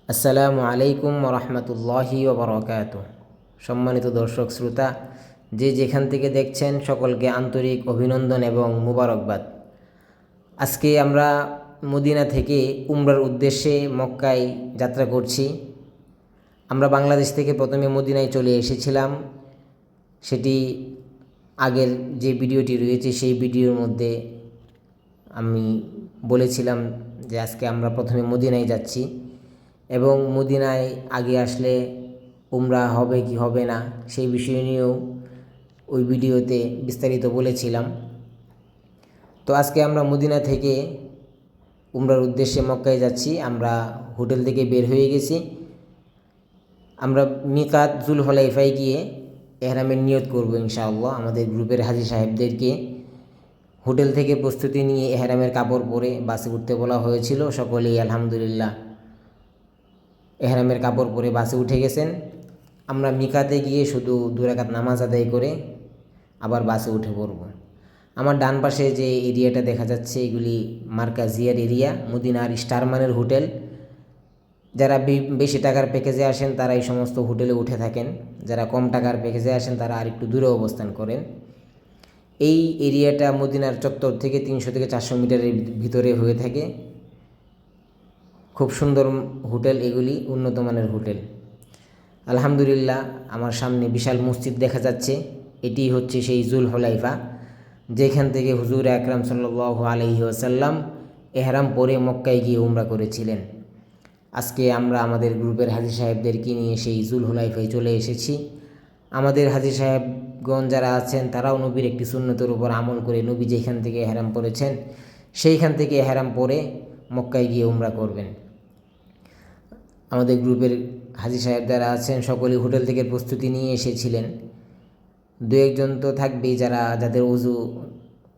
আসসালামু আলাইকুম রহমতুল্লাহি ওবরাকাতুহ। সম্মানিত দর্শক শ্রোতা, যে যেখান থেকে দেখছেন সকলকে আন্তরিক অভিনন্দন এবং মুবারকবাদ। আজকে আমরা মদিনা থেকে উমরার উদ্দেশ্যে মক্কায় যাত্রা করছি। আমরা বাংলাদেশ থেকে প্রথমে মদিনায় চলে এসেছিলাম। সেটি আগের যে ভিডিওটি রয়েছে সেই ভিডিওর মধ্যে আমি বলেছিলাম যে আজকে আমরা প্রথমে মদিনায় যাচ্ছি এবং মদিনায় আগে আসলে উমরা হবে কি হবে না সেই বিষয় নিয়েও ওই ভিডিওতে বিস্তারিত বলেছিলাম। তো আজকে আমরা মদিনা থেকে উমরার উদ্দেশ্যে মক্কায় যাচ্ছি। আমরা হোটেল থেকে বের হয়ে গেছি। আমরা মিকাত জুল হলাইফায় গিয়ে এহরামের নিয়ত করব ইনশাআল্লাহ। আমাদের গ্রুপের হাজী সাহেবদেরকে হোটেল থেকে প্রস্তুতি নিয়ে এহরামের কাপড় পরে বাসে উঠতে বলা হয়েছিল। সকলেই আলহামদুলিল্লাহ এহরামের কাপড় পরে বাসে উঠে গেছেন। আমরা মিকাতে গিয়ে শুধু 2 রাকাত নামাজ আদায় করে আবার বাসে উঠে পড়ব। আমার ডান পাশে যে এরিয়াটা দেখা যাচ্ছে এগুলি মার্কাজিয়ার এরিয়া, মদিনার স্টারমানের হোটেল। যারা বেশি টাকার প্যাকেজে আসেন তারা এই সমস্ত হোটেলে উঠে থাকেন, যারা কম টাকার প্যাকেজে আসেন তারা আর একটু দূরে অবস্থান করেন। এই এরিয়াটা মদিনার চত্বর থেকে 300 থেকে 400 মিটারের ভিতরে হয়ে থাকে। খুব সুন্দর হোটেল এগুলি, উন্নত মানের হোটেল। আলহামদুলিল্লাহ আমার সামনে বিশাল মসজিদ দেখা যাচ্ছে। এটি হচ্ছে সেই জুল হলাইফা, যেখান থেকে হুজুর আকরাম সাল্লাল্লাহু আলাইহি ওয়াসাল্লাম এহরাম পরে মক্কায় গিয়ে উমরা করেছিলেন। আজকে আমরা আমাদের গ্রুপের হাজী সাহেবদেরকে নিয়ে সেই জুল হলাইফায় চলে এসেছি। আমাদের হাজী সাহেবগণ যারা আছেন তারাও নবীর একটি সুন্নতের উপর আমল করে নবী যেখান থেকে এহরাম পরেছেন সেইখান থেকে এহরাম পরে মক্কায় গিয়ে উমরা করবেন। আমাদের গ্রুপের হাজী সাহেব যারা আছেন সকলেই হোটেল থেকে প্রস্তুতি নিয়ে এসেছিলেন। 2-1 জন তো থাকবেই যাদের উজু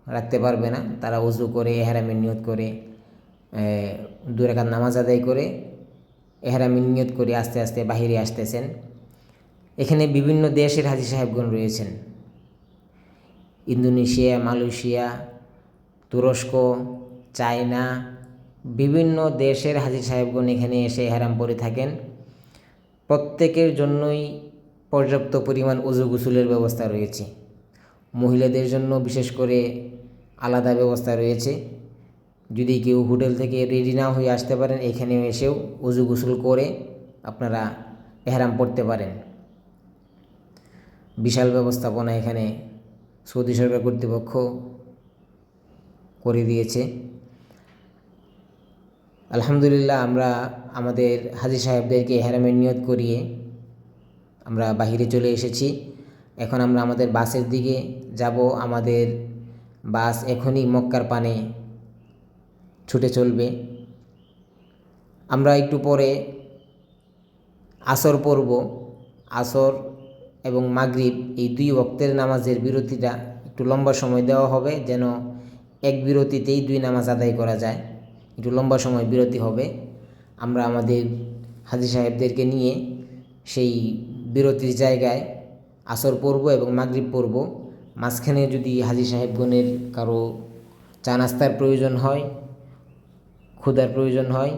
রাখতে পারবে না, তারা উজু করে এহরামের নিয়ত করে 2 রাকাত নামাজ আদায় করে এহরামের নিয়ত করে আস্তে আস্তে বাহিরে আসতেছেন। এখানে বিভিন্ন দেশের হাজী সাহেবগণ রয়েছেন। ইন্দোনেশিয়া, মালয়েশিয়া, তুরস্ক, চায়না, বিভিন্ন দেশের হাজী সাহেবগণ এখানে এসে এহরাম পরে থাকেন। প্রত্যেকের জন্যই পর্যাপ্ত পরিমাণ ওযু গোসলের ব্যবস্থা রয়েছে। মহিলাদের জন্য বিশেষ করে আলাদা ব্যবস্থা রয়েছে। যদি কেউ হোটেল থেকে রেডি না হয়ে আসতে পারেন, এখানে এসেও ওযু গোসল করে আপনারা এহরাম পড়তে পারেন। বিশাল ব্যবস্থাপনা এখানে সৌদি সরকার কর্তৃপক্ষ করে দিয়েছে। আলহামদুলিল্লাহ আমরা আমাদের হাজী সাহেবদেরকে এহরামের নিয়ত করিয়ে আমরা বাহিরে চলে এসেছি। এখন আমরা আমাদের বাসের দিকে যাব। আমাদের বাস এখনই মক্কার পানে ছুটে চলবে। আমরা একটু পরে আসর পড়ব। আসর এবং মাগরিব এই 2 ওয়াক্তের নামাজের বিরতিটা একটু লম্বা সময় দেওয়া হবে, যেন এক বিরতিতেই 2 নামাজ আদায় করা যায়। একটু লম্বা সময় বিরতি হবে। আমরা আমাদের হাজী সাহেবদেরকে নিয়ে সেই বিরতির জায়গায় আসর পড়ব এবং মাগরিব পড়ব। মাঝখানে যদি হাজী সাহেবগণের কারো চা নাস্তার প্রয়োজন হয়, ক্ষুধার প্রয়োজন হয়,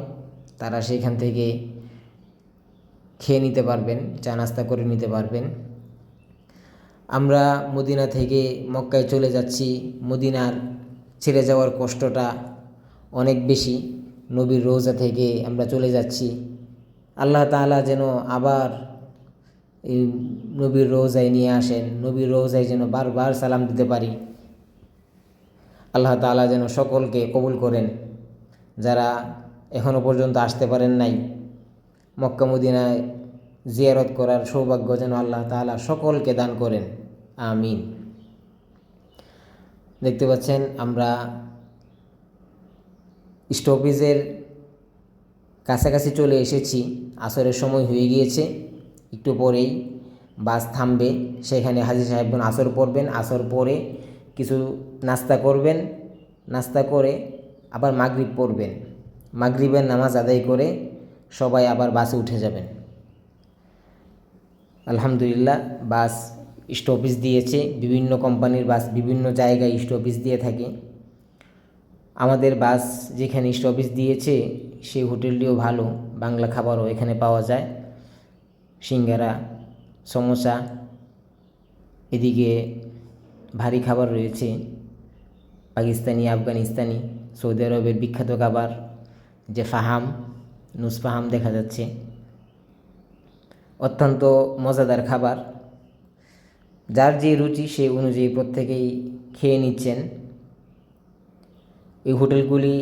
তারা সেখান থেকে খেয়ে নিতে পারবেন, চা নাস্তা করে নিতে পারবেন। আমরা মদিনা থেকে মক্কায় চলে যাচ্ছি। মদিনার ছেড়ে যাওয়ার কষ্টটা অনেক বেশি। নবীর রওজা থেকে আমরা চলে যাচ্ছি। আল্লাহ তাআলা যেন আবার এই নবীর রওজায় নিয়ে আসেন, নবীর রওজায় যেন বারবার সালাম দিতে পারি। আল্লাহ তাআলা যেন সকলকে কবুল করেন। যারা এখনও পর্যন্ত আসতে পারেন নাই, মক্কা মদিনায় জিয়ারত করার সৌভাগ্য যেন আল্লাহ তাআলা সকলকে দান করেন, আমিন। দেখতে পাচ্ছেন আমরা স্টপেজের কাছাকাছি চলে এসেছি। আসরের সময় হয়ে গিয়েছে। একটু পরেই বাস থামবে। সেখানে হাজী সাহেবগণ আসর পড়বেন। আসর পরে কিছু নাস্তা করবেন। নাস্তা করে আবার মাগরিব পড়বেন। মাগরিবের নামাজ আদায় করে সবাই আবার বাসে উঠে যাবেন। আলহামদুলিল্লাহ বাস স্টপেজ দিয়েছে। বিভিন্ন কোম্পানির বাস বিভিন্ন জায়গায় স্টপেজ দিয়ে থাকে। আমাদের বাস যেখানে স্টপেজ দিয়েছে সেই হোটেলটিও ভালো, বাংলা খাবারও এখানে পাওয়া যায়, সিঙ্গারা, সমোসা। এদিকে ভারী খাবার রয়েছে পাকিস্তানি, আফগানিস্তানি, সৌদি আরবের বিখ্যাত খাবার যে ফাহাম, নুস ফাহাম দেখা যাচ্ছে, অত্যন্ত মজাদার খাবার। যার যে রুচি সেই অনুযায়ী প্রত্যেকেই খেয়ে নিচ্ছেন। এই হোটেলগুলি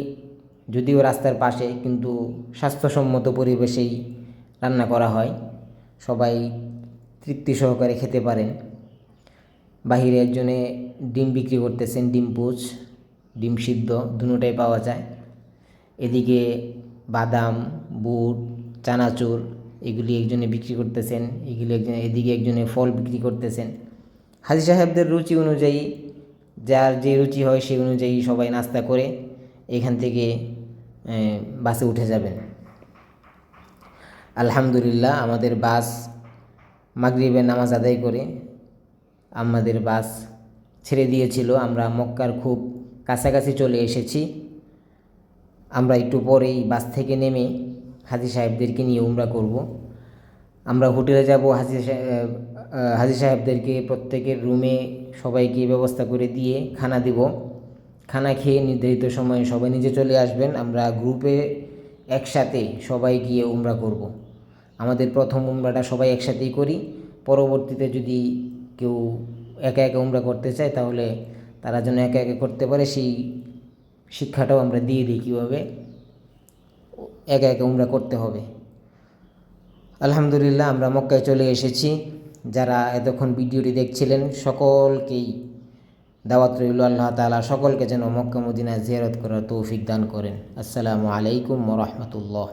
যদিও রাস্তার পাশে, কিন্তু স্বাস্থ্যসম্মত পরিবেশেই রান্না করা হয়, সবাই তৃপ্তি সহকারে খেতে পারেন। বাহিরে একজনে ডিম বিক্রি করতেছেন, ডিম পোচ, ডিম সিদ্ধ দুটোটাই পাওয়া যায়। এদিকে বাদাম, বুট, চানাচুর এগুলি একজনে বিক্রি করতেছেন, এদিকে একজনে ফল বিক্রি করতেছেন। হাজী সাহেবদের রুচি অনুযায়ী, যার যে রুচি হয় সেই অনুযায়ী সবাই নাস্তা করে এখান থেকে বাসে উঠে যাবেন। আলহামদুলিল্লাহ, আমাদের বাস মাগরিবের নামাজ আদায় করে আমাদের বাস ছেড়ে দিয়েছিল। আমরা মক্কার খুব কাছাকাছি চলে এসেছি। আমরা একটু পরেই বাস থেকে নেমে হাজী সাহেবদেরকে নিয়ে উমরা করব। আমরা হোটেলে যাব, হাজী সাহেবদেরকে প্রত্যেকের রুমে সবাইকে ব্যবস্থা করে দিয়ে খানা দিব। খানা খেয়ে নির্ধারিত সময়ে সবাই নিজে চলে আসবেন। আমরা গ্রুপে একসাথে সবাই গিয়ে উমরা করব। আমাদের প্রথম উমরাটা সবাই একসাথেই করি। পরবর্তীতে যদি কেউ একা একা উমরা করতে চায় তাহলে তারা যেন একা একা করতে পারে, সেই শিক্ষাটাও আমরা দিয়ে দিই কীভাবে একা একা উমরা করতে হবে। আলহামদুলিল্লাহ, আমরা মক্কায় চলে এসেছি। যারা এতক্ষণ ভিডিওটি দেখছিলেন সকলকেই দাওয়াত রইল, আল্লাহ তাআলা সকলকে যেন মক্কা মদিনা জিয়ারত করার তৌফিক দান করেন। আসসালামু আলাইকুম ওয়া রাহমাতুল্লাহ।